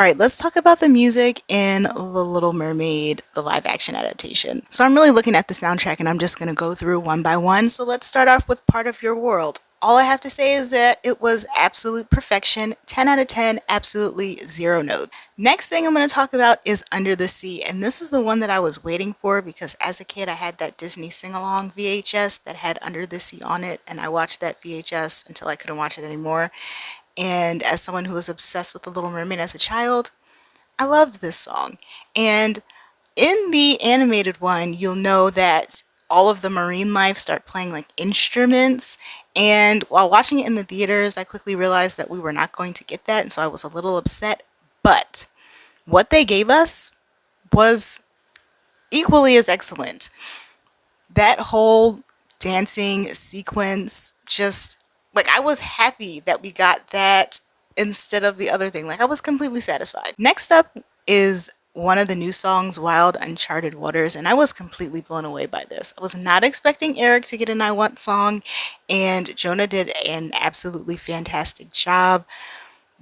Alright, let's talk about the music in The Little Mermaid, the live action adaptation. So I'm really looking at the soundtrack and I'm just going to go through one by one. So let's start off with Part of Your World. All I have to say is that it was absolute perfection, 10 out of 10, absolutely zero notes. Next thing I'm going to talk about is Under the Sea, and this is the one that I was waiting for because as a kid I had that Disney sing-along VHS that had Under the Sea on it, and I watched that VHS until I couldn't watch it anymore. And as someone who was obsessed with The Little Mermaid as a child, I loved this song. And in the animated one, you'll know that all of the marine life start playing like instruments. And while watching it in the theaters, I quickly realized that we were not going to get that. And so I was a little upset. But what they gave us was equally as excellent. That whole dancing sequence, just like I was happy that we got that instead of the other thing. Like I was completely satisfied. Next up is one of the new songs, Wild Uncharted Waters, and I was completely blown away by this. I was not expecting Eric to get an I Want song, and Jonah did an absolutely fantastic job.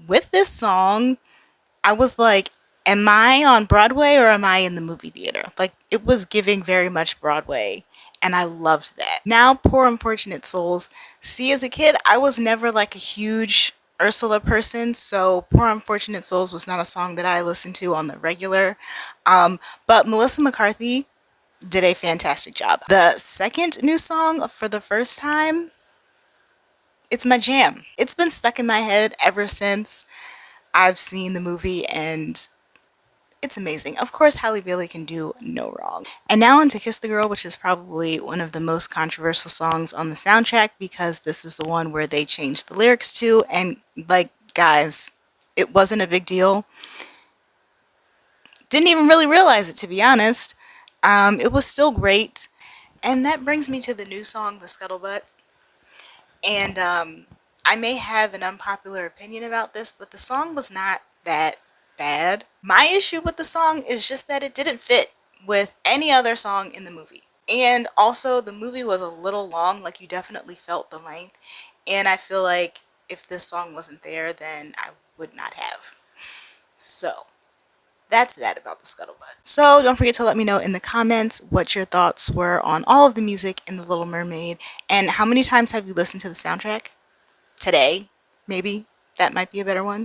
With this song, I was like, am I on Broadway or am I in the movie theater? Like, it was giving very much Broadway, and I loved that. Now, Poor Unfortunate Souls. See, as a kid, I was never like a huge Ursula person, so Poor Unfortunate Souls was not a song that I listened to on the regular. But Melissa McCarthy did a fantastic job. The second new song for the first time, it's my jam. It's been stuck in my head ever since I've seen the movie, and it's amazing. Of course, Halle Bailey can do no wrong. And now into Kiss the Girl, which is probably one of the most controversial songs on the soundtrack because this is the one where they changed the lyrics to, and like, guys, it wasn't a big deal. Didn't even really realize it, to be honest. It was still great. And that brings me to the new song, The Scuttlebutt. And I may have an unpopular opinion about this, but the song was not that bad. My issue with the song is just that it didn't fit with any other song in the movie. And also, the movie was a little long, like you definitely felt the length. And I feel like if this song wasn't there, then I would not have. So, that's that about The Scuttlebutt. So don't forget to let me know in the comments what your thoughts were on all of the music in The Little Mermaid, and how many times have you listened to the soundtrack? Today, maybe? That might be a better one.